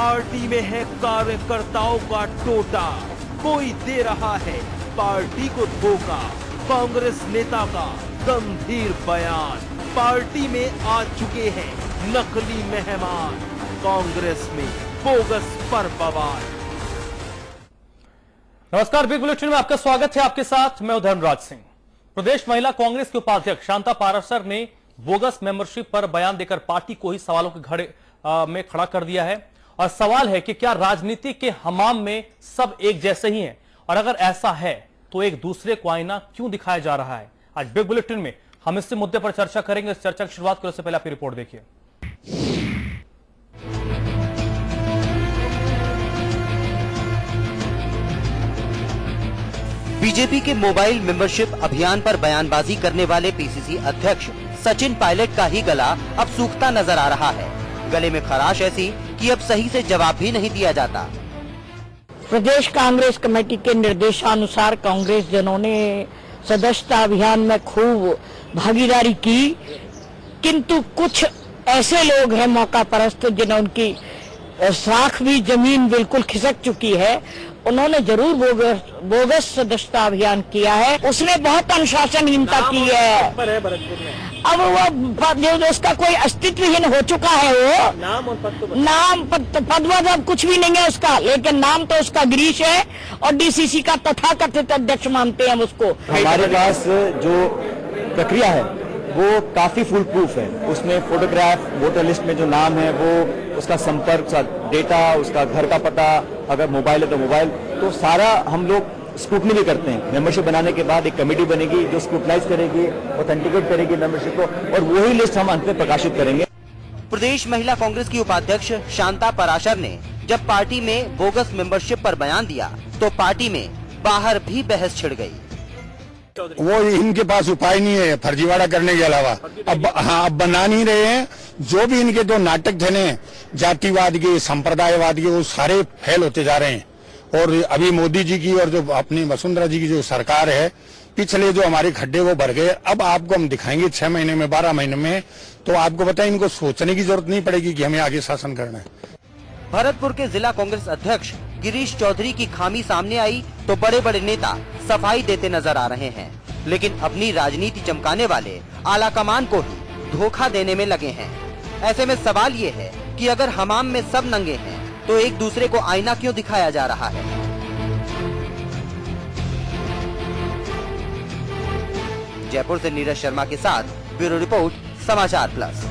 Party में है कार्यकर्ताओं का टोटा, कोई दे रहा है पार्टी को धोखा। कांग्रेस नेता का गंभीर बयान, पार्टी में आ चुके हैं नकली मेहमान, कांग्रेस में बोगस पर बवाल। नमस्कार, बिग बुलेटिन में आपका स्वागत है। आपके साथ मैं धर्मराज सिंह। प्रदेश महिला कांग्रेस के उपाध्यक्ष शांता पाराशर ने बोगस मेंबरशिप पर बयान देकर पार्टी को ही सवालों के घड़े में खड़ा कर दिया है। और सवाल है कि क्या राजनीति के हमाम में सब एक जैसे ही हैं, और अगर ऐसा है तो एक दूसरे को आईना क्यों दिखाया जा रहा है। आज बिग बुलेटिन में हम इस मुद्दे पर चर्चा करेंगे। इस चर्चा की शुरुआत करने से पहले आपकी रिपोर्ट देखिए। बीजेपी के मोबाइल मेंबरशिप अभियान पर बयानबाजी करने वाले पीसीसी अध्यक्ष सचिन पायलट का ही गला अब सूखता नजर आ रहा है। गले में खराश ऐसी कि अब सही से जवाब भी नहीं दिया जाता। प्रदेश कांग्रेस कमेटी के निर्देशानुसार कांग्रेस जनों ने सदस्यता अभियान में खूब भागीदारी की, किंतु कुछ ऐसे लोग हैं मौका परस्त जिन्हें उनकी साख भी जमीन बिल्कुल खिसक चुकी है। उन्होंने जरूर बोगस सदस्यता अभियान किया है, उसने बहुत अनुशासनहीनता की है। अब वो जो उसका कोई अस्तित्वहीन हो चुका है, वो नाम पद अब कुछ भी नहीं है उसका, लेकिन नाम तो उसका गिरीश है और डीसीसी का तथाकथित अध्यक्ष मानते हैं हम उसको। हमारे पास जो प्रक्रिया है वो काफी फुल प्रूफ है। उसमें फोटोग्राफ, वोटर लिस्ट में जो नाम है वो, उसका संपर्क, डेटा, उसका घर का पता, अगर मोबाइल है तो मोबाइल, तो सारा हम लोग स्क्रूटनी भी करते हैं। मेंबरशिप बनाने के बाद एक कमेटी बनेगी जो स्क्रूटनाइज करेगी, ऑथेंटिकेट करेगी मेंबरशिप को, और वही लिस्ट हम अंत में प्रकाशित करेंगे। प्रदेश महिला कांग्रेस की उपाध्यक्ष शांता पाराशर ने जब पार्टी में बोगस मेंबरशिप पर बयान दिया तो पार्टी में बाहर भी बहस छिड़ गई। वो इनके पास उपाय नहीं है फर्जीवाड़ा करने के अलावा। अब बना नहीं रहे हैं। जो भी इनके दो नाटक थे, जातिवाद के, संप्रदायवाद के, वो सारे फेल होते जा रहे हैं। और अभी मोदी जी की और जो अपनी वसुंधरा जी की जो सरकार है, पिछले जो हमारे खड्डे वो भर गए। अब आपको हम दिखाएंगे 6 महीने में, 12 महीने में, तो आपको पता है इनको सोचने की जरूरत नहीं पड़ेगी कि हमें आगे शासन करना है। भरतपुर के जिला कांग्रेस अध्यक्ष गिरीश चौधरी की खामी सामने आई तो बड़े बड़े नेता सफाई देते नजर आ रहे हैं, लेकिन अपनी राजनीति चमकाने वाले आला कमान को ही धोखा देने में लगे हैं। ऐसे में सवाल ये है कि अगर हमाम में सब नंगे हैं तो एक दूसरे को आईना क्यों दिखाया जा रहा है। जयपुर से नीरज शर्मा के साथ ब्यूरो रिपोर्ट, समाचार प्लस।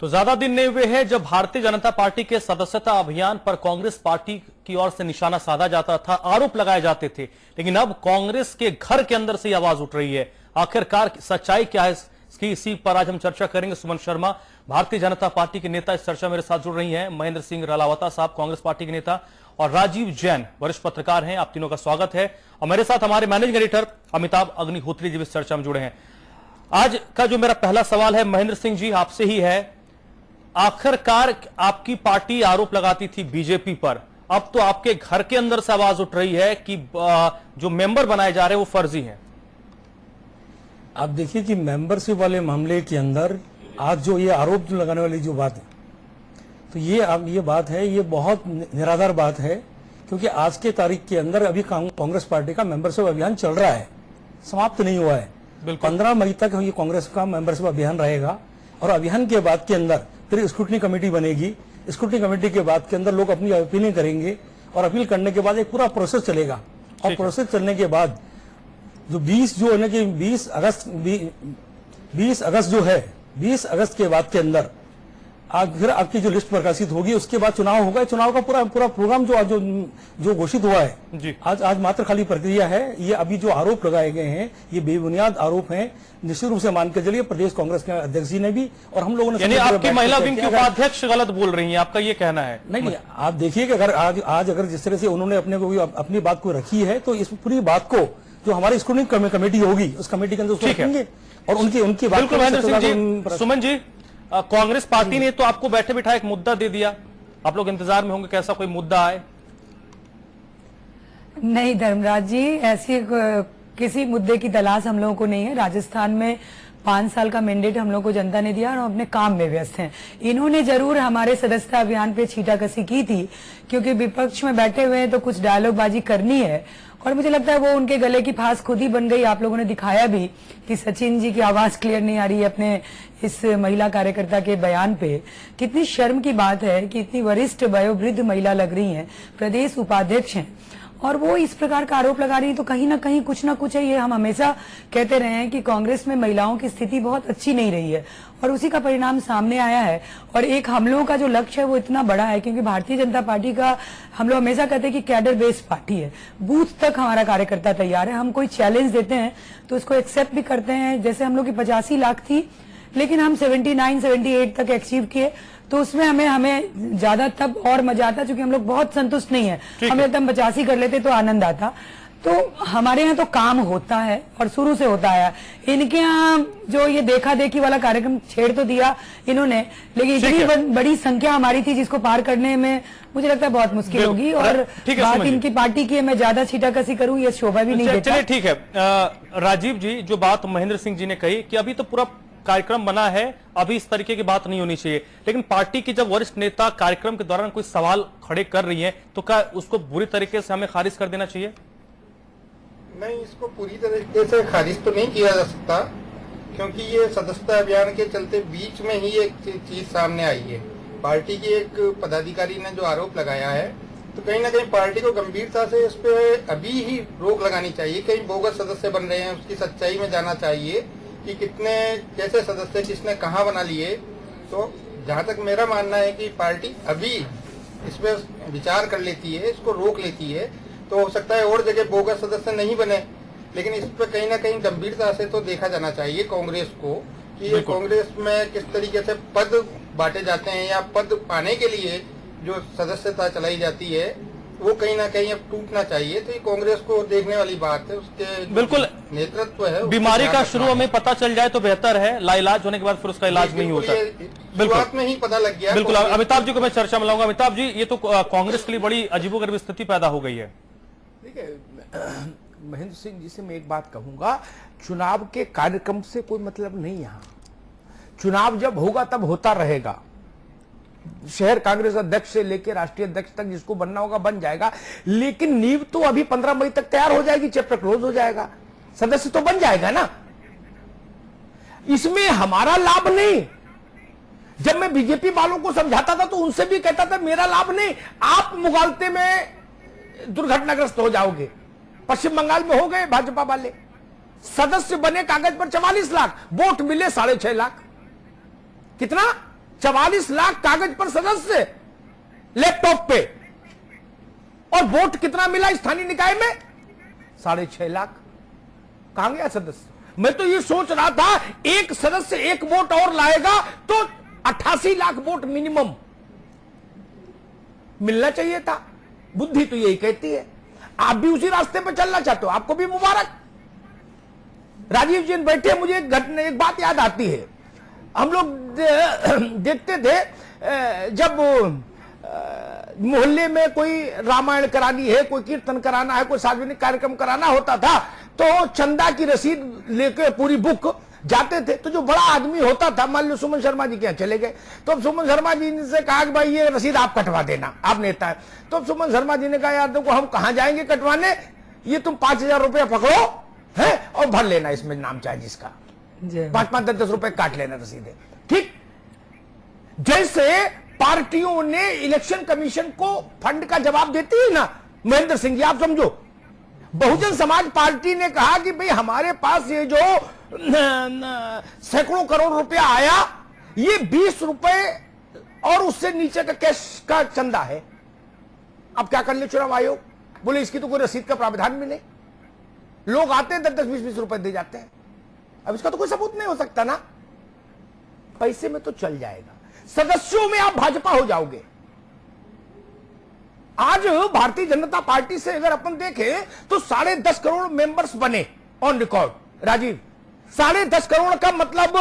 तो ज्यादा दिन नहीं हुए हैं जब भारतीय जनता पार्टी के सदस्यता अभियान पर कांग्रेस पार्टी की ओर से निशाना साधा जाता था, आरोप लगाए जाते थे, लेकिन अब कांग्रेस के घर के अंदर से आवाज उठ रही है। आखिरकार सच्चाई क्या है इसकी, इसी पर आज हम चर्चा करेंगे। सुमन शर्मा भारतीय जनता पार्टी के नेता इस चर्चा मेरे साथ जुड़ रही हैं, महेंद्र सिंह रलावता साहब कांग्रेस पार्टी के नेता, और राजीव जैन वरिष्ठ पत्रकार हैं। आप तीनों का स्वागत है। और मेरे साथ हमारे मैनेजिंग एडिटर अमिताभ अग्निहोत्री जी इस चर्चा में जुड़े हैं। आज का जो मेरा पहला सवाल है महेंद्र सिंह जी आपसे ही है, आखिरकार आपकी पार्टी आरोप लगाती थी बीजेपी पर, अब तो आपके घर के अंदर से आवाज उठ रही है कि जो मेंबर बनाए जा रहे हैं वो फर्जी हैं। आप देखिए कि मेंबरशिप वाले मामले के अंदर आज जो ये आरोप लगाने वाली जो बात है, तो ये बात है, ये बहुत निराधार बात है, क्योंकि आज के तारीख के अंदर अभी कांग्रेस पार्टी का मेंबरशिप अभियान चल रहा है, समाप्त नहीं हुआ है। 15 मई तक ये कांग्रेस का मेंबरशिप अभियान रहेगा, और अभियान के बाद के अंदर फिर स्क्रूटनी कमेटी बनेगी। स्क्रूटनी कमेटी के बाद के अंदर लोग अपनी अपीलें करेंगे, और अपील करने के बाद एक पूरा प्रोसेस चलेगा। और प्रोसेस चलने के बाद जो 20 अगस्त जो है, 20 अगस्त के बाद के अंदर फिर आपकी जो लिस्ट प्रकाशित होगी, उसके बाद चुनाव होगा। चुनाव का पूरा प्रोग्राम जो घोषित हुआ है जी। आज मात्र खाली प्रक्रिया है। ये अभी जो आरोप लगाए गए हैं ये बेबुनियाद आरोप हैं, निश्चित रूप से मान के चलिए। प्रदेश कांग्रेस के अध्यक्ष जी ने भी और हम लोगों ने, यानी आपकी महिला विंग की उपाध्यक्ष गलत बोल रही है, आपका ये कहना है? नहीं, आप देखिए कि अगर आज अगर जिस तरह से उन्होंने अपनी बात को रखी है, तो इस पूरी बात को जो हमारी स्क्रूटनी कमेटी होगी उस कमेटी के अंदर उसको रखेंगे और उनकी बात। सुमन जी, कांग्रेस पार्टी ने तो आपको बैठे बिठाए एक मुद्दा दे दिया, आप लोग इंतजार में होंगे कैसा कोई मुद्दा आए? नहीं धर्मराज जी, ऐसी किसी मुद्दे की तलाश हम लोगों को नहीं है। राजस्थान में 5 साल का मैंडेट हम लोग को जनता ने दिया और हम अपने काम में व्यस्त हैं। इन्होंने जरूर हमारे सदस्यता अभियान पे छींटाकशी की थी, क्योंकि विपक्ष में बैठे हुए हैं तो कुछ डायलॉगबाजी करनी है, और मुझे लगता है वो उनके गले की फांस खुद ही बन गई। आप लोगों ने दिखाया भी कि सचिन जी की आवाज क्लियर नहीं आ रही है अपने इस महिला कार्यकर्ता के बयान पे। कितनी शर्म की बात है कि इतनी वरिष्ठ वयोवृद्ध महिला लग रही हैं, प्रदेश उपाध्यक्ष हैं, और वो इस प्रकार का आरोप लगा रही है। तो कहीं ना कहीं कुछ ना कुछ है। ये हम हमेशा कहते रहे हैं कि कांग्रेस में महिलाओं की स्थिति बहुत अच्छी नहीं रही है, और उसी का परिणाम सामने आया है। और एक हम लोगों का जो लक्ष्य है वो इतना बड़ा है, क्योंकि भारतीय जनता पार्टी का हम लोग हमेशा कहते हैं कि कैडर बेस्ड पार्टी है, बूथ तक हमारा कार्यकर्ता तैयार है। हम कोई चैलेंज देते हैं तो उसको एक्सेप्ट भी करते हैं। जैसे हम लोग की 85 लाख थी, लेकिन हम 79-78 तक अचीव किए, तो उसमें हमें ज्यादा तब और मजा आता, क्योंकि हम लोग बहुत संतुष्ट नहीं है। हम एकदम 85 कर लेते तो आनंद आता। तो हमारे यहाँ तो काम होता है और शुरू से होता है। इनके यहाँ जो ये देखा देखी वाला कार्यक्रम छेड़ तो दिया इन्होंने, लेकिन इतनी बड़ी संख्या हमारी थी जिसको पार करने में मुझे लगता है बहुत मुश्किल होगी। और बात इनकी पार्टी की है, मैं ज्यादा छींटाकशी करूं ये शोभा भी नहीं देता। चलिए ठीक है। राजीव जी, जो बात महेंद्र सिंह जी ने कही कि अभी तो पूरा कार्यक्रम बना है, अभी इस तरीके की बात नहीं होनी चाहिए, लेकिन पार्टी की जब वरिष्ठ नेता कार्यक्रम के दौरान कोई सवाल खड़े कर रही है तो क्या उसको बुरी तरीके से हमें खारिज कर देना चाहिए? नहीं, इसको पूरी तरीके से खारिज तो नहीं किया जा सकता, क्योंकि ये सदस्यता अभियान के चलते बीच में ही एक चीज सामने आई है। पार्टी की एक पदाधिकारी ने जो आरोप लगाया है, तो कहीं ना कहीं पार्टी को गंभीरता से इस पे अभी ही रोक लगानी चाहिए। कहीं बोगस सदस्य बन रहे हैं, उसकी सच्चाई में जाना चाहिए कि कितने कैसे सदस्य किसने कहाँ बना लिए। तो जहाँ तक मेरा मानना है कि पार्टी अभी इस पे विचार कर लेती है, इसको रोक लेती है, तो हो सकता है और जगह बोगस सदस्य नहीं बने, लेकिन इस पर कहीं ना कहीं गंभीरता से तो देखा जाना चाहिए कांग्रेस को कि ये कांग्रेस में किस तरीके से पद बांटे जाते हैं या पद पाने के लिए जो सदस्यता चलाई जाती है वो कहीं ना कहीं अब टूटना चाहिए। तो ये कांग्रेस को देखने वाली बात है, उसके बिल्कुल नेतृत्व है। बीमारी का शुरू हमें पता चल जाए तो बेहतर है, लाइलाज होने के बाद फिर उसका इलाज नहीं होता। शुरुआत में ही पता लग गया। बिल्कुल। अमिताभ जी को मैं चर्चा में लाऊंगा। अमिताभ जी, ये तो कांग्रेस के लिए बड़ी अजीबोगरीब स्थिति पैदा हो गई है। देखिए, महेंद्र सिंह जी से मैं एक बात कहूंगा, चुनाव के कार्यक्रम से कोई मतलब नहीं। यहाँ चुनाव जब होगा तब होता रहेगा। शहर कांग्रेस अध्यक्ष से लेकर राष्ट्रीय अध्यक्ष तक जिसको बनना होगा बन जाएगा, लेकिन नींव तो अभी 15 मई तक तैयार हो जाएगी, चैप्टर क्लोज हो जाएगा, सदस्य तो बन जाएगा ना। इसमें हमारा लाभ नहीं। जब मैं बीजेपी वालों को समझाता था तो उनसे भी कहता था मेरा लाभ नहीं, आप मुगालते में दुर्घटनाग्रस्त हो जाओगे। पश्चिम बंगाल में हो गए भाजपा वाले, सदस्य बने कागज पर 44 लाख, वोट मिले 6.5 लाख। कितना? 44 लाख कागज पर सदस्य लैपटॉप पे, और वोट कितना मिला स्थानीय निकाय में? 6.5 लाख। कहां गया सदस्य? मैं तो ये सोच रहा था एक सदस्य एक वोट और लाएगा तो 88 लाख वोट मिनिमम मिलना चाहिए था। बुद्धि तो यही कहती है। आप भी उसी रास्ते पर चलना चाहते हो, आपको भी मुबारक। राजीव जी बैठे, मुझे एक बात याद आती है। हम लोग देखते थे जब मोहल्ले में कोई रामायण करानी है, कोई कीर्तन कराना है, कोई सार्वजनिक कार्यक्रम कराना होता था, तो चंदा की रसीद लेकर पूरी बुक जाते थे। तो जो बड़ा आदमी होता था, मान लो सुमन शर्मा जी के यहाँ चले गए, तो अब सुमन शर्मा जी ने कहा कि भाई ये रसीद आप कटवा देना, आप नेता है। तो अब सुमन शर्मा जी ने कहा यार देखो हम कहाँ जाएंगे कटवाने, ये तुम 5,000 रुपया पकड़ो है और भर लेना इसमें नाम चाहे जिसका, 5-5, 10-10 रुपए काट लेना रसीदें। ठीक जैसे पार्टियों ने इलेक्शन कमीशन को फंड का जवाब देती है ना, महेंद्र सिंह जी आप समझो, बहुजन समाज पार्टी ने कहा कि भाई हमारे पास ये जो सैकड़ों करोड़ रुपया आया, ये 20 रुपए और उससे नीचे का कैश का चंदा है। अब क्या कर ले चुनाव आयोग? बोले इसकी तो कोई रसीद का प्रावधान भी नहीं, लोग आते हैं 10-10, 20-20 रुपए दे जाते हैं। अब इसका तो कोई सबूत नहीं हो सकता ना। पैसे में तो चल जाएगा, सदस्यों में आप भाजपा हो जाओगे। आज भारतीय जनता पार्टी से अगर अपन देखें तो 10.5 करोड़ मेंबर्स बने ऑन रिकॉर्ड। राजीव, 10.5 करोड़ का मतलब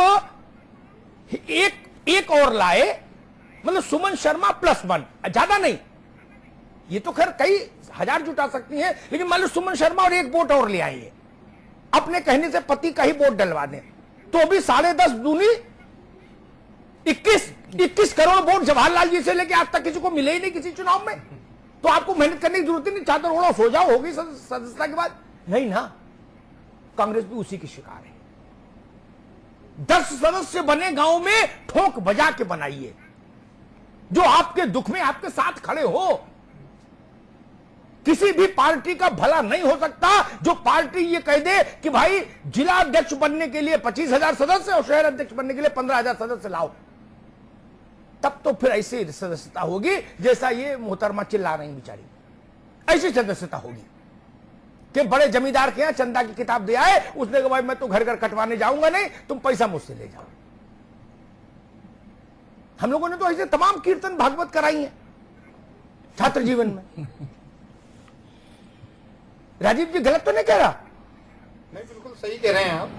एक और लाए, मतलब सुमन शर्मा +1, ज्यादा नहीं। ये तो खैर कई हजार जुटा सकती हैं, लेकिन मान लो सुमन शर्मा और एक वोट और ले आइए, अपने कहने से पति का ही वोट डलवा दें, तो भी 10.5 दूनी 21 करोड़ वोट जवाहरलाल जी से लेके आज तक किसी को मिले ही नहीं किसी चुनाव में। तो आपको मेहनत करने की जरूरत ही नहीं, चादर ओढ़ो सो जाओ, होगी सदस्यता के बाद। नहीं ना, कांग्रेस भी उसी की शिकार है। 10 सदस्य बने गांव में ठोक बजा के बनाइए, जो आपके दुख में आपके साथ खड़े हो। किसी भी पार्टी का भला नहीं हो सकता जो पार्टी ये कह दे कि भाई जिला अध्यक्ष बनने के लिए 25,000 सदस्य और शहर अध्यक्ष बनने के लिए 15,000 सदस्य लाओ। तब तो फिर ऐसी सदस्यता होगी जैसा ये मोहतरमा चिल्ला रही बेचारी, ऐसी सदस्यता होगी कि बड़े जमींदार के यहां चंदा की किताब दे आए, उसने कहा भाई मैं तो घर घर कटवाने जाऊंगा नहीं, तुम पैसा मुझसे ले जाओ। हम लोगों ने तो ऐसे तमाम कीर्तन भागवत कराई हैं छात्र जीवन में। राजीव जी गलत तो नहीं कह रहा? नहीं, बिल्कुल सही कह रहे हैं आप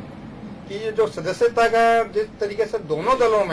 कि ये जो सदस्यता का जिस तरीके से दोनों दलों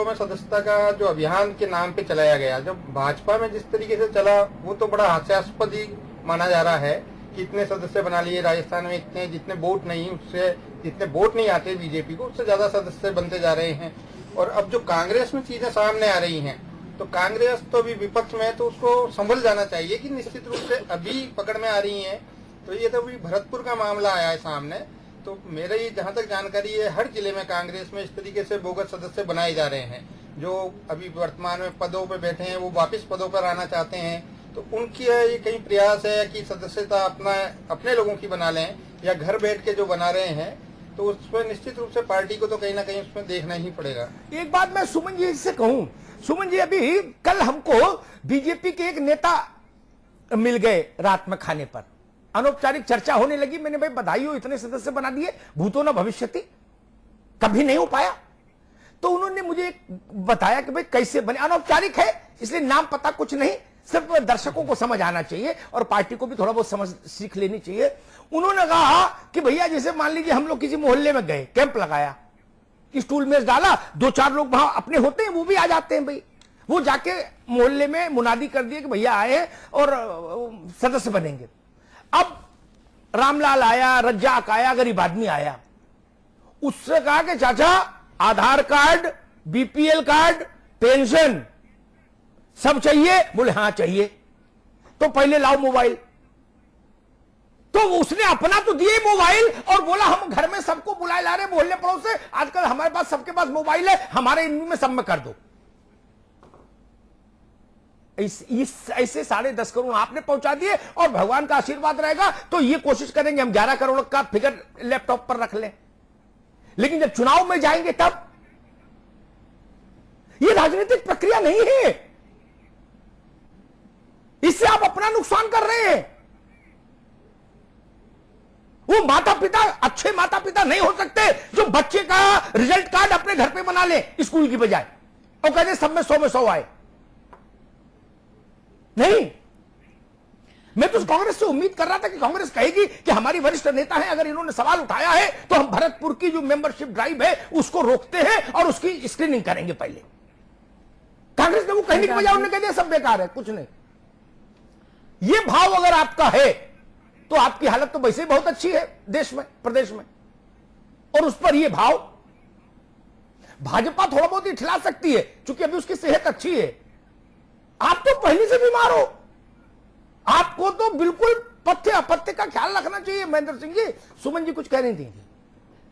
में सदस्यता का जो अभियान के नाम पे चलाया गया, जब भाजपा में जिस तरीके से चला वो तो बड़ा हास्यास्पद ही माना जा रहा है कि इतने सदस्य बना लिए राजस्थान में, इतने जितने वोट नहीं उससे जितने वोट नहीं आते बीजेपी को उससे ज्यादा सदस्य बनते जा रहे हैं। और अब जो कांग्रेस में चीजें सामने आ रही हैं तो कांग्रेस तो अभी विपक्ष में है तो उसको संभल जाना चाहिए कि निश्चित रूप से अभी पकड़ में आ रही है। तो ये तो अभी भरतपुर का मामला आया है सामने, तो मेरी जहां तक जानकारी है हर जिले में कांग्रेस में इस तरीके से बोगस सदस्य बनाए जा रहे हैं। जो अभी वर्तमान में पदों पे बैठे हैं वो वापस पदों पर आना चाहते हैं, तो उनकी ये कहीं प्रयास है कि सदस्यता अपने लोगों की बना लें या घर बैठ के जो बना रहे हैं, तो उसमें निश्चित रूप से पार्टी को तो कहीं ना कहीं उसमें देखना ही पड़ेगा। एक बात मैं सुमन जी से कहूं, सुमन जी अभी कल हमको बीजेपी के एक नेता मिल गए रात में खाने पर, अनौपचारिक चर्चा होने लगी। मैंने भाई बधाई हो, इतने सदस्य बना दिए, भूतो न भविष्यति, कभी नहीं हो पाया। तो उन्होंने मुझे बताया कि भाई कैसे बने, अनौपचारिक है इसलिए नाम पता कुछ नहीं, सिर्फ दर्शकों को समझ आना चाहिए और पार्टी को भी थोड़ा बहुत समझ सीख लेनी चाहिए। उन्होंने कहा कि भैया जैसे मान लीजिए हम लोग किसी मोहल्ले में गए, कैंप लगाया, स्टूल मेज डाला, 2-4 लोग वहां अपने होते हैं वो भी आ जाते हैं भाई, वो जाके मोहल्ले में मुनादी कर दिए कि भैया आए और सदस्य बनेंगे। अब रामलाल आया, रज्जाक आया, गरीब आदमी आया, उससे कहा कि चाचा आधार कार्ड, बीपीएल कार्ड, पेंशन सब चाहिए? बोले हाँ चाहिए। तो पहले लाओ मोबाइल। तो उसने अपना तो दिए मोबाइल और बोला हम घर में सबको बुलाए ला रहे मोहल्ले पड़ोस से, आजकल हमारे पास सबके पास मोबाइल है, हमारे इनमें सब में कर दो। ऐसे 10.5 करोड़ आपने पहुंचा दिए और भगवान का आशीर्वाद रहेगा तो ये कोशिश करेंगे हम 11 करोड़ का फिगर लैपटॉप पर रख लें। लेकिन जब चुनाव में जाएंगे तब ये राजनीतिक प्रक्रिया नहीं है, इससे आप अपना नुकसान कर रहे हैं। वो माता पिता अच्छे माता पिता नहीं हो सकते जो बच्चे का रिजल्ट कार्ड अपने घर पे बना ले स्कूल की बजाय और कहते सब में 100 में 100 आए। नहीं, मैं तो कांग्रेस से उम्मीद कर रहा था कि कांग्रेस कहेगी कि हमारी वरिष्ठ नेता है, अगर इन्होंने सवाल उठाया है तो हम भरतपुर की जो मेंबरशिप ड्राइव है उसको रोकते हैं और उसकी स्क्रीनिंग करेंगे पहले। कांग्रेस ने वो कहने की बजाय उन्होंने कह दिया सब बेकार है, कुछ नहीं। ये भाव अगर आपका है तो आपकी हालत तो वैसे ही बहुत अच्छी है देश में, प्रदेश में, और उस पर यह भाव भाजपा थोड़ा बहुत ही ठिला सकती है क्योंकि अभी उसकी सेहत अच्छी है। आप तो पहले से बीमार हो, आपको तो बिल्कुल पथ्य अपथ्य का ख्याल रखना चाहिए। महेंद्र सिंह जी, सुमन जी कुछ कह रही थी।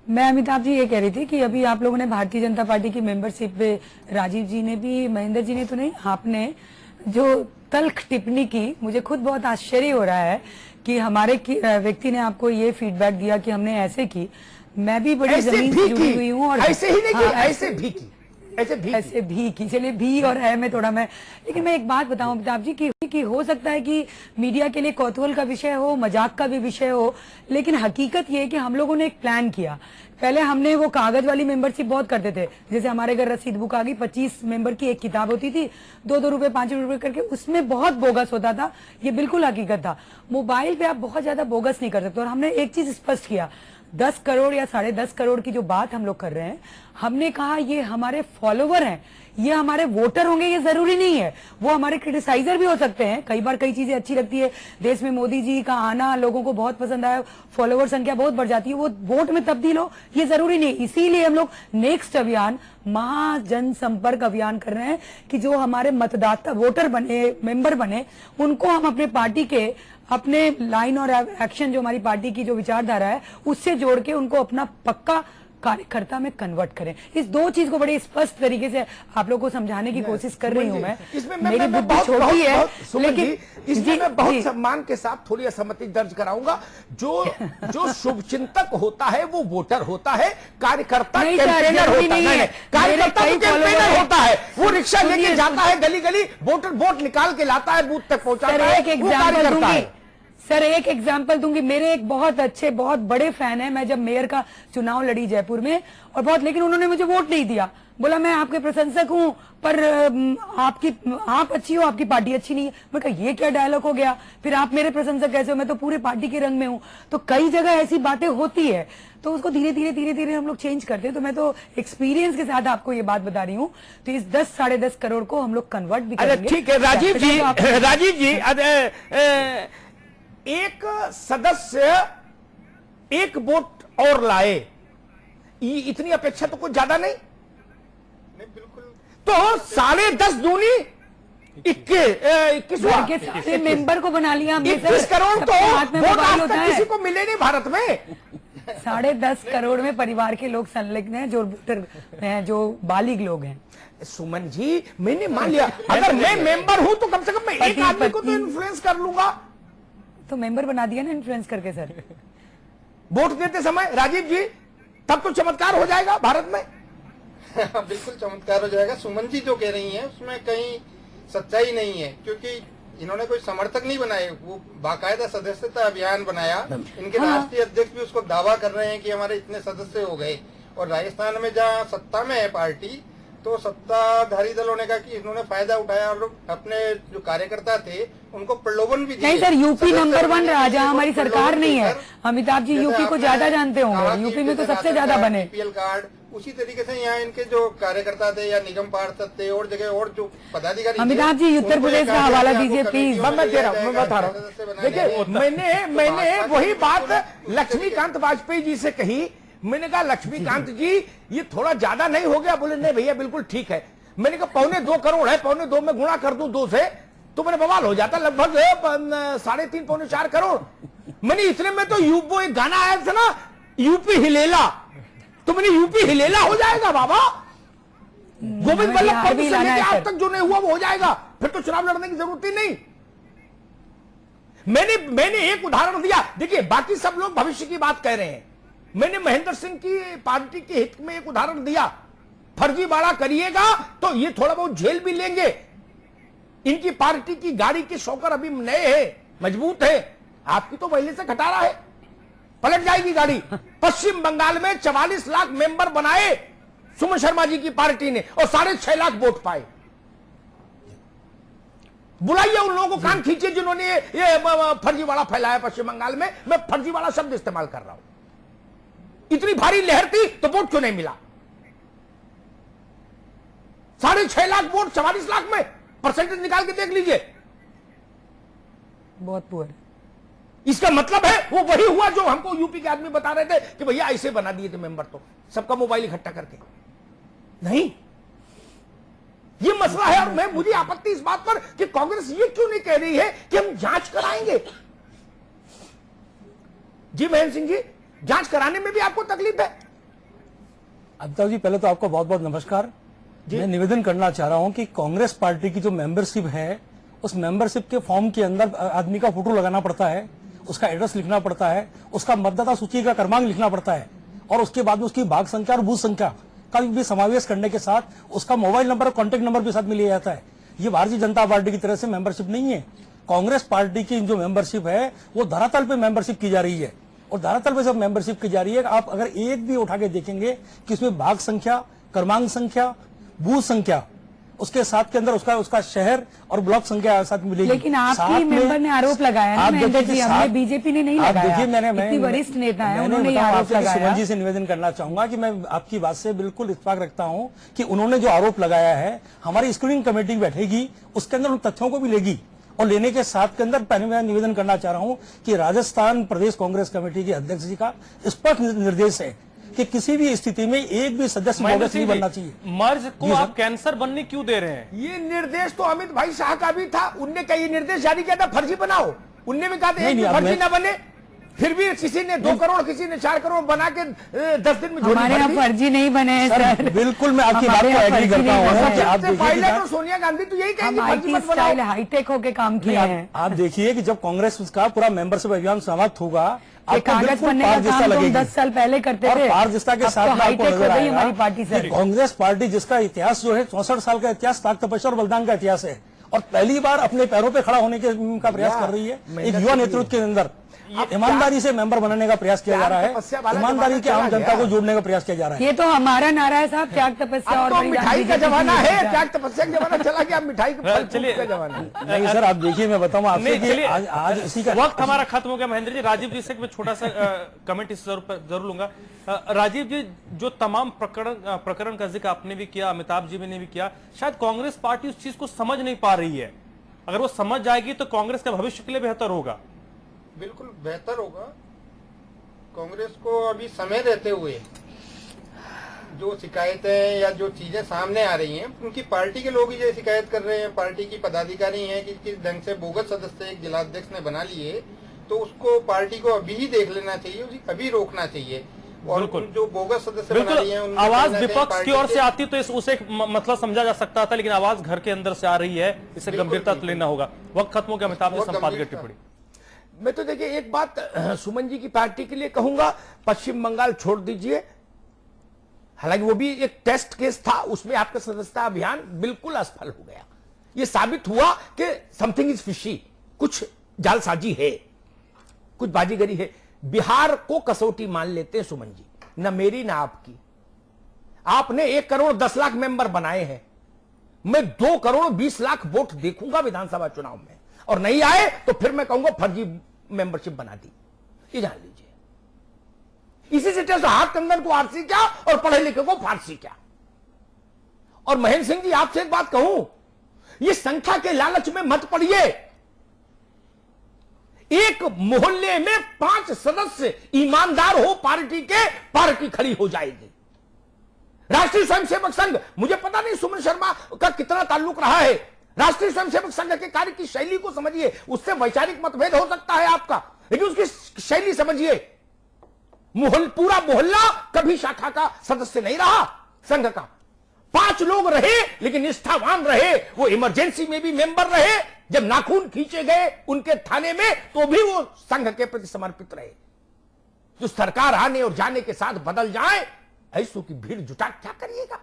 मैं अमिताभ जी ये कह रही थी कि अभी आप लोगों ने भारतीय जनता पार्टी की मेंबरशिप पे राजीव जी ने भी, महेंद्र जी ने तो नहीं, आपने जो तल्ख टिप्पणी की, मुझे खुद बहुत आश्चर्य हो रहा है कि हमारे व्यक्ति ने आपको ये फीडबैक दिया कि हमने ऐसे की। मैं भी बड़ी जमीन से जुड़ी हुई हूँ और ऐसे ही नहीं की, ऐसे भी की, ऐसे भी की। चलिए भी और है में थोड़ा मैं, लेकिन मैं एक बात बताऊं अमिताभ जी कि हो सकता है कि मीडिया के लिए कौतूहल का विषय हो, मजाक का भी विषय हो, लेकिन हकीकत ये है कि हम लोगों ने एक प्लान किया। पहले हमने वो कागज वाली मेंबरशिप बहुत करते थे, जैसे हमारे घर रसीद बुक आ गई, 25 मेंबर की एक किताब होती थी, 2-2 रुपए 5 रुपए करके, उसमें बहुत बोगस होता था। ये बिल्कुल हकीकत था। मोबाइल पे आप बहुत ज्यादा बोगस नहीं कर सकते। और हमने एक चीज स्पष्ट किया, 10 करोड़ या 10.5 करोड़ की जो बात हम लोग कर रहे हैं, हमने कहा ये हमारे फॉलोवर हैं, ये हमारे वोटर होंगे ये जरूरी नहीं है, वो हमारे क्रिटिसाइजर भी हो सकते हैं। कई बार कई चीजें अच्छी लगती है, देश में मोदी जी का आना लोगों को बहुत पसंद आया, फॉलोवर संख्या बहुत बढ़ जाती है, वो वोट में तब्दील हो ये जरूरी नहीं। इसीलिए हम लोग नेक्स्ट अभियान महाजन संपर्क अभियान कर रहे हैं कि जो हमारे मतदाता वोटर बने, मेंबर बने, उनको हम अपने पार्टी के अपने लाइन और एक्शन जो हमारी पार्टी की जो विचारधारा है उससे जोड़ के उनको अपना पक्का कार्यकर्ता में कन्वर्ट करें। इस दो चीज को बड़े स्पष्ट तरीके से आप लोगों को समझाने की कोशिश कर रही हूं मैं। इसमें मेरी बुद्धि छोटी है, लेकिन इसमें मैं बहुत सम्मान के साथ थोड़ी असहमति दर्ज कराऊंगा। जो शुभचिंतक होता है वो वोटर होता है, कार्यकर्ता कैंपेनर होता है। कार्यकर्ता कैंपेनर होता है, वो रिक्शा लेके जाता है गली गली, वोट निकाल के लाता है, बूथ तक पहुंचाता है, वो कार्यकर्ता है। सर एक एग्जांपल दूंगी, मेरे एक बहुत अच्छे बहुत बड़े फैन है, मैं जब मेयर का चुनाव लड़ी जयपुर में और बहुत, लेकिन उन्होंने मुझे वोट नहीं दिया, बोला मैं आपके प्रशंसक हूं पर आप अच्छी हो आपकी पार्टी अच्छी नहीं है। मैं कहा ये क्या डायलॉग हो गया, फिर आप मेरे प्रशंसक कैसे हो, मैं तो पूरे पार्टी के रंग में हूं। तो कई जगह ऐसी बातें होती है, तो उसको धीरे धीरे हम लोग चेंज करते हैं। तो मैं तो एक्सपीरियंस के साथ आपको ये बात बता रही हूँ। तो इस 10-10.5 करोड़ को हम लोग कन्वर्ट भी करेंगे। ठीक है राजीव जी, एक सदस्य एक वोट और लाए, इतनी अपेक्षा तो कुछ ज्यादा नहीं। बिल्कुल। तो 10.5 दूनी 21 मेंबर को बना लिया हमने। 21 करोड़ तो हाथ में वोट आज होता तक है, किसी को मिले नहीं भारत में। 10.5 करोड़ में परिवार के लोग संलग्न हैं, जो वोटर हैं, जो बालिग लोग हैं। सुमन जी मैंने मान लिया, अगर मैं मेंबर हूं तो कम से कम मैं एक आदमी को तो इन्फ्लुएंस कर लूंगा। तो मेंबर बना दिया ना इन्फ्लुएंस करके सर, वोट देते समय राजीव जी, तब तो चमत्कार हो जाएगा भारत में। बिल्कुल चमत्कार हो जाएगा। सुमन जी जो कह रही हैं उसमें कहीं सच्चाई नहीं है, क्योंकि इन्होंने कोई समर्थक नहीं बनाए, वो बाकायदा सदस्यता अभियान बनाया। इनके राष्ट्रीय अध्यक्ष भी उसको दावा कर रहे हैं कि हमारे इतने सदस्य हो गए। और राजस्थान में जहाँ सत्ता में है पार्टी, तो सत्ताधारी दलों ने कहा कि इन्होंने फायदा उठाया और अपने जो कार्यकर्ता थे उनको प्रलोभन भी दिए। नहीं सर, यूपी नंबर 1 रहा, जहाँ हमारी सरकार नहीं है। अमिताभ जी यूपी को ज्यादा जानते होंगे, यूपी में तो सबसे ज्यादा बने। बीपीएल कार्ड, उसी तरीके से यहाँ इनके जो कार्यकर्ता थे या निगम पार्षद थे और जगह और जो पदाधिकारी, अमिताभ जी उत्तर प्रदेश का हवाला दीजिए प्लीज। मैं दे रहा हूँ, मैं बता रहा हूँ। देखिए मैंने वही बात लक्ष्मीकांत वाजपेयी जी से कही। मैंने कहा लक्ष्मीकांत जी ये थोड़ा ज्यादा नहीं हो गया? बोले नहीं भैया बिल्कुल ठीक है। मैंने कहा 2.25 करोड़ है, 2.25 में गुणा कर दूं 2 से तो मैंने बवाल हो जाता, लगभग 3.5-4 करोड़। मैंने इतने में तो वो एक गाना आया था ना, यूपी हिलेला, तो मैंने यूपी हिलेला हो जाएगा बाबा। गोविंद वल्लभ पंत से लेकर आज तक जो नहीं हुआ वो हो जाएगा, फिर तो चुनाव लड़ने की जरूरत ही नहीं। मैंने एक उदाहरण दिया। देखिए बाकी सब लोग भविष्य की बात कह रहे हैं, मैंने महेंद्र सिंह की पार्टी के हित में एक उदाहरण दिया। फर्जीवाड़ा करिएगा तो ये थोड़ा बहुत झेल भी लेंगे। इनकी पार्टी की गाड़ी के शौकर अभी नए हैं, मजबूत है, आपकी तो पहले से खटारा है, पलट जाएगी गाड़ी। पश्चिम बंगाल में 44 लाख मेंबर बनाए सुमन शर्मा जी की पार्टी ने और 6.5 लाख वोट पाए। बुलाइए उन लोगों को, कान खींचिए जिन्होंने ये फर्जीवाड़ा फैलाया पश्चिम बंगाल में। मैं फर्जीवाड़ा शब्द इस्तेमाल कर रहा हूं। इतनी भारी लहर थी तो वोट क्यों नहीं मिला? 6.5 लाख वोट 44 लाख में, परसेंटेज निकाल के देख लीजिए। बहुत पुअर। इसका मतलब है वो वही हुआ जो हमको यूपी के आदमी बता रहे थे कि भैया ऐसे बना दिए थे मेंबर, तो सबका मोबाइल इकट्ठा करके। नहीं, ये मसला है। और मुझे आपत्ति इस बात पर कि कांग्रेस ये क्यों नहीं कह रही है कि हम जांच कराएंगे। जी महेंद्र सिंह जी, जांच कराने में भी आपको तकलीफ है? अमिताभ जी पहले तो आपको बहुत बहुत नमस्कार। मैं निवेदन करना चाह रहा हूं कि कांग्रेस पार्टी की जो मेंबरशिप है, उस मेंबरशिप के फॉर्म के अंदर आदमी का फोटो लगाना पड़ता है, उसका एड्रेस लिखना पड़ता है, उसका मतदाता सूची का क्रमांक लिखना पड़ता है, और उसके बाद में उसकी भाग संख्या और बूथ संख्या का भी समावेश करने के साथ उसका मोबाइल नंबर और कॉन्टेक्ट नंबर भी साथ में लिया जाता है। ये भारतीय जनता पार्टी की तरह से मेंबरशिप नहीं है। कांग्रेस पार्टी की जो मेंबरशिप है वो धरातल पे मेंबरशिप की जा रही है, और धरातल पे जब मेंबरशिप की जा रही है, आप अगर एक भी उठा के देखेंगे कि इसमें भाग संख्या, क्रमांक संख्या, बूथ संख्या उसके साथ के अंदर उसका शहर और ब्लॉक संख्या साथ मिलेगी। लेकिन आपकी मेंबर ने आरोप लगाया ना महेंद्र जी, हमने बीजेपी ने नहीं लगाया। देखिए, मैंने वरिष्ठ नेता है, उन्होंने ये आरोप लगाया। सुमन जी से निवेदन करना चाहूंगा कि मैं आपकी बात से बिल्कुल इत्तेफाक रखता हूं कि उन्होंने जो आरोप लगाया है, हमारी स्क्रीनिंग कमेटी बैठेगी, उसके अंदर उन तथ्यों को भी लेगी और लेने के साथ के अंदर पहले मैं निवेदन करना चाह रहा हूं कि राजस्थान प्रदेश कांग्रेस कमेटी के अध्यक्ष जी का स्पष्ट निर्देश है कि किसी भी स्थिति में एक भी सदस्य बोगस नहीं बनना चाहिए। मर्ज को आप कैंसर बनने क्यों दे रहे हैं? ये निर्देश तो अमित भाई शाह का भी था। उनने क्या ये निर्देश जारी किया था फर्जी बनाओ? उनने भी कहा था एक भी फर्जी ना बने। फिर भी किसी ने 2 करोड़, किसी ने 4 करोड़ बना के 10 दिन में हमारे यहाँ फर्जी नहीं बने हैं सर। बिल्कुल मैं आपकी बात को एग्री करता हूँ। आप देखिए, सोनिया गांधी तो यही कहेंगे हाईटेक होके काम किया है। आप देखिए कि जब कांग्रेस का पूरा मेंबरशिप अभियान समाप्त होगा, कागज बनने का काम तो 10 साल पहले करते थे, पारदर्शिता के साथ हाईटेक हो गई हमारी पार्टी से। कांग्रेस पार्टी जिसका इतिहास जो है 64 साल का इतिहास, त्याग तपस्या और बलिदान का इतिहास है, और पहली बार अपने पैरों पे खड़ा होने का प्रयास कर रही है एक युवा नेतृत्व के अंदर। ईमानदारी से मेंबर बनाने का प्रयास किया जा रहा है, ईमानदारी के आम जनता को जोड़ने का प्रयास किया जा रहा है। ये तो हमारा नारा है साहब, त्याग तपस्या और मिठाई का जमाना है। त्याग तपस्या का जमाना चला गया, मिठाई का जमाना नहीं सर। आप देखिए, मैं बताऊं आपसे कि आज इसी का वक्त हमारा खत्म हो गया। महेंद्र जी, राजीव जी से मैं छोटा सा कमेंट इस जरूर लूंगा। राजीव जी, जो तमाम प्रकरण का जिक्र आपने भी किया, अमिताभ जी ने भी किया, शायद कांग्रेस पार्टी उस चीज को समझ नहीं पा रही है। अगर वो समझ जाएगी तो कांग्रेस का भविष्य के लिए बेहतर होगा। बिल्कुल बेहतर होगा। कांग्रेस को अभी समय रहते हुए जो शिकायतें या जो चीजें सामने आ रही हैं, उनकी पार्टी के लोग ही ये शिकायत कर रहे हैं, पार्टी की पदाधिकारी हैं कि किस ढंग से बोगस सदस्य एक जिलाध्यक्ष ने बना लिए, तो उसको पार्टी को अभी ही देख लेना चाहिए, उसे अभी रोकना चाहिए। और जो बोगस सदस्य बना रही हैं, आवाज विपक्ष की ओर से आती तो उसे मतलब समझा जा सकता था, लेकिन आवाज घर के अंदर से आ रही है, इसे गंभीरता तो लेना होगा। वक्त खत्म हो गया। अमिताभ जी, संपादकीय टिप्पणी। मैं तो देखिए एक बात सुमन जी की पार्टी के लिए कहूंगा, पश्चिम बंगाल छोड़ दीजिए, हालांकि वो भी एक टेस्ट केस था, उसमें आपका सदस्यता अभियान बिल्कुल असफल हो गया। ये साबित हुआ कि समथिंग इज फिशी, कुछ जालसाजी है, कुछ बाजीगरी है। बिहार को कसौटी मान लेते हैं सुमन जी, न मेरी ना आपकी। आपने 1 करोड़ 10 लाख मेंबर बनाए हैं, मैं 2 करोड़ 20 लाख वोट देखूंगा विधानसभा चुनाव में, और नहीं आए तो फिर मैं कहूंगा फर्जी मेंबरशिप बना दी। ये जान लीजिए। इसी से हाथ कंगन को आरसी क्या और पढ़े लिखे को फारसी क्या। और महेंद्र सिंह जी, आपसे एक बात कहूं, ये संख्या के लालच में मत पड़िए। एक मोहल्ले में 5 सदस्य ईमानदार हो पार्टी के, पार्टी खड़ी हो जाएगी। राष्ट्रीय स्वयंसेवक संघ, मुझे पता नहीं सुमन शर्मा का कितना ताल्लुक रहा है, राष्ट्रीय स्वयंसेवक संघ के कार्य की शैली को समझिए। उससे वैचारिक मतभेद हो सकता है आपका, लेकिन उसकी शैली समझिए। पूरा मोहल्ला कभी शाखा का सदस्य नहीं रहा संघ का। 5 लोग रहे, लेकिन निष्ठावान रहे। वो इमरजेंसी में भी मेंबर रहे, जब नाखून खींचे गए उनके थाने में तो भी वो संघ के प्रति समर्पित रहे। जो सरकार आने और जाने के साथ बदल जाए, ऐसों की भीड़ जुटा क्या करिएगा।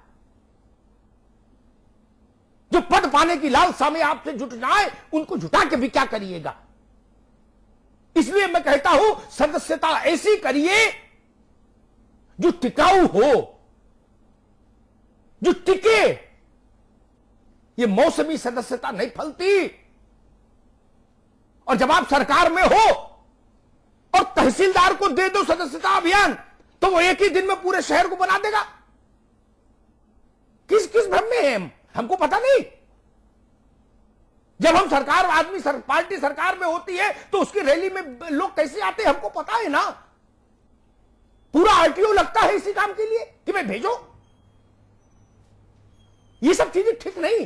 जो पद पाने की लालसा में आपसे जुट जाए, उनको जुटा के भी क्या करिएगा। इसलिए मैं कहता हूं, सदस्यता ऐसी करिए जो टिकाऊ हो, जो टिके। ये मौसमी सदस्यता नहीं फलती। और जब आप सरकार में हो और तहसीलदार को दे दो सदस्यता अभियान, तो वो एक ही दिन में पूरे शहर को बना देगा। किस किस भ्रम में है हमको पता नहीं। जब हम सरकार, पार्टी सरकार में होती है तो उसकी रैली में लोग कैसे आते हैं हमको पता है ना। पूरा आरटीओ लगता है इसी काम के लिए कि मैं भेजो। ये सब चीजें ठीक नहीं।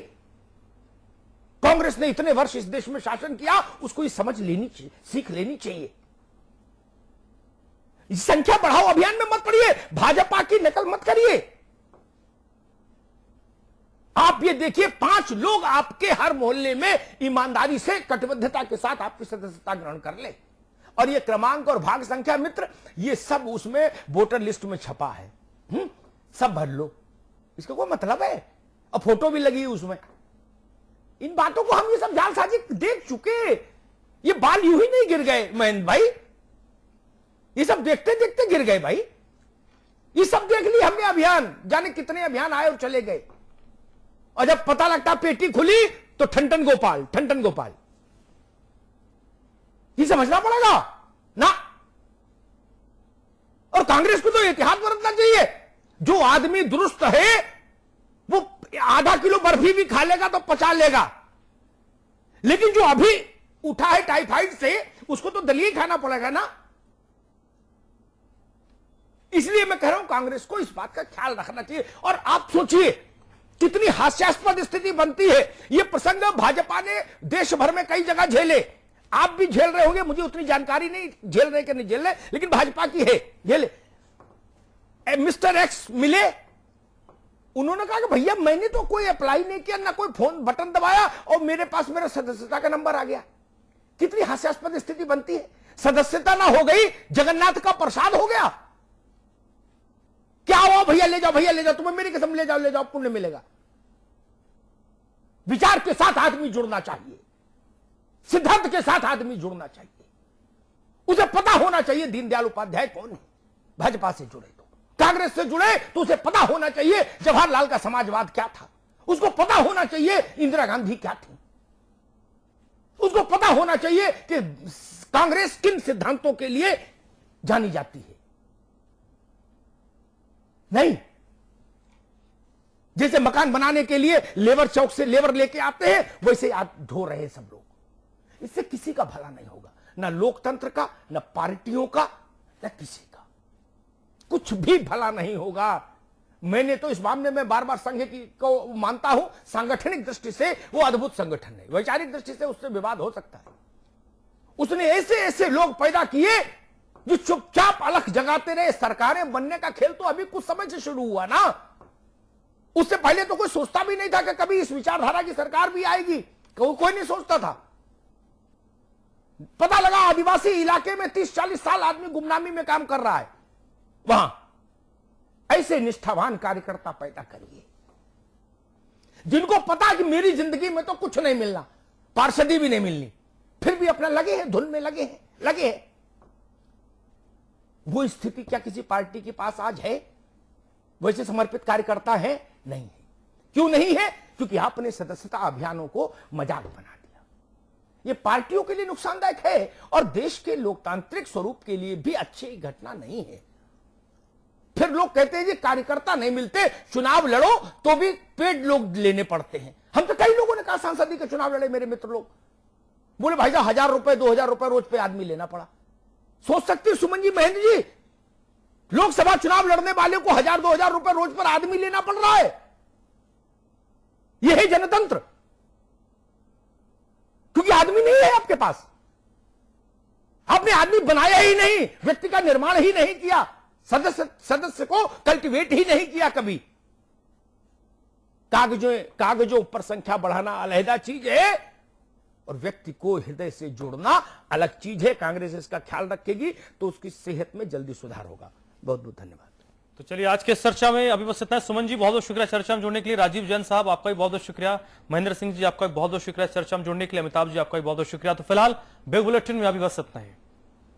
कांग्रेस ने इतने वर्ष इस देश में शासन किया, उसको ये समझ लेनी चाहिए, सीख लेनी चाहिए। संख्या बढ़ाओ अभियान में मत पड़िए, भाजपा की नकल मत करिए। आप ये देखिए, 5 लोग आपके हर मोहल्ले में ईमानदारी से कटिबद्धता के साथ आपकी सदस्यता ग्रहण कर ले। और ये क्रमांक और भाग संख्या मित्र, ये सब उसमें वोटर लिस्ट में छपा है, सब भर लो, इसका कोई मतलब है। और फोटो भी लगी उसमें। इन बातों को हम ये सब जालसाजी देख चुके। ये बाल यूं ही नहीं गिर गए महेंद्र भाई, ये सब देखते देखते गिर गए भाई। ये सब देख ली हमने अभियान, जाने कितने अभियान आए और चले गए। और जब पता लगता पेटी खुली तो ठंटन गोपाल, ठंटन गोपाल। ये समझना पड़ेगा ना। और कांग्रेस को तो इतिहास बरतना चाहिए। जो आदमी दुरुस्त है वो आधा किलो बर्फी भी खा लेगा तो पचा लेगा, लेकिन जो अभी उठा है टाइफाइड से उसको तो दलिया खाना पड़ेगा ना। इसलिए मैं कह रहा हूं कांग्रेस को इस बात का ख्याल रखना चाहिए। और आप सोचिए कितनी हास्यास्पद स्थिति बनती है। यह प्रसंग भाजपा ने देश भर में कई जगह झेले, आप भी झेल रहे होंगे, मुझे उतनी जानकारी नहीं झेल रहे कि नहीं झेल रहे, लेकिन भाजपा की है झेले। मिस्टर एक्स मिले, उन्होंने कहा कि भैया मैंने तो कोई अप्लाई नहीं किया, ना कोई फोन बटन दबाया और मेरे पास मेरा सदस्यता का नंबर आ गया। कितनी हास्यास्पद स्थिति बनती है। सदस्यता ना हो गई, जगन्नाथ का प्रसाद हो गया। क्या हुआ, भैया ले जाओ, भैया ले जाओ, तुम्हें मेरी कसम ले जाओ, ले जाओ, पुण्य मिलेगा। विचार के साथ आदमी जुड़ना चाहिए, सिद्धांत के साथ आदमी जुड़ना चाहिए। उसे पता होना चाहिए दीनदयाल उपाध्याय कौन है। भाजपा से जुड़े तो, कांग्रेस से जुड़े तो उसे पता होना चाहिए जवाहरलाल का समाजवाद क्या था, उसको पता होना चाहिए इंदिरा गांधी क्या थी, उसको पता होना चाहिए कि कांग्रेस किन सिद्धांतों के लिए जानी जाती है। नहीं, जैसे मकान बनाने के लिए लेबर चौक से लेबर लेके आते हैं, वैसे आज ढो रहे हैं सब लोग। इससे किसी का भला नहीं होगा, ना लोकतंत्र का, ना पार्टियों का, ना किसी का, कुछ भी भला नहीं होगा। मैंने तो इस मामले में बार बार संघ की को मानता हूं, सांगठनिक दृष्टि से वो अद्भुत संगठन है, वैचारिक दृष्टि से उससे विवाद हो सकता है। उसने ऐसे ऐसे लोग पैदा किए जो चुपचाप अलख जगाते रहे। सरकारें बनने का खेल तो अभी कुछ समय से शुरू हुआ ना, उससे पहले तो कोई सोचता भी नहीं था कि कभी इस विचारधारा की सरकार भी आएगी, कोई नहीं सोचता था। पता लगा आदिवासी इलाके में 30-40 साल आदमी गुमनामी में काम कर रहा है, वहां ऐसे निष्ठावान कार्यकर्ता पैदा करिए जिनको पता कि मेरी जिंदगी में तो कुछ नहीं मिलना, पार्षदी भी नहीं मिलनी, फिर भी अपना लगे हैं, धुन में लगे हैं। वो स्थिति क्या किसी पार्टी के पास आज है? वैसे समर्पित कार्यकर्ता है? नहीं है। क्यों नहीं है? क्योंकि आपने सदस्यता अभियानों को मजाक बना दिया। ये पार्टियों के लिए नुकसानदायक है और देश के लोकतांत्रिक स्वरूप के लिए भी अच्छी घटना नहीं है। फिर लोग कहते हैं जी कार्यकर्ता नहीं मिलते, चुनाव लड़ो तो भी पेड लोग लेने पड़ते हैं। हम तो कई लोगों ने कहा सांसदी के चुनाव लड़े, मेरे मित्र लोग बोले भाई साहब 1000 रुपए 2000 रुपए रोज पे आदमी लेना पड़ा। सोच सकते सुमन जी, महेंद्र जी, लोकसभा चुनाव लड़ने वाले को 1000-2000 रुपए रोज पर आदमी लेना पड़ रहा है। यह है जनतंत्र, क्योंकि आदमी नहीं है आपके पास, आपने आदमी बनाया ही नहीं, व्यक्ति का निर्माण ही नहीं किया, सदस्य को कल्टीवेट ही नहीं किया कभी। कागजों पर संख्या बढ़ाना अलग चीज है और व्यक्ति को हृदय से जोड़ना अलग चीज है। कांग्रेस इसका ख्याल रखेगी तो उसकी सेहत में जल्दी सुधार होगा। बहुत बहुत धन्यवाद। तो चलिए आज के चर्चा में अभी बस इतना है। सुमन जी बहुत बहुत शुक्रिया चर्चा में जुड़ने के लिए, राजीव जैन साहब आपका भी बहुत बहुत शुक्रिया, महेंद्र सिंह जी आपका भी बहुत बहुत शुक्रिया चर्चा में जुड़ने के लिए, अमिताभ जी आपका भी बहुत बहुत शुक्रिया। तो फिलहाल बिग बुलेटिन में अभी बस इतना ही।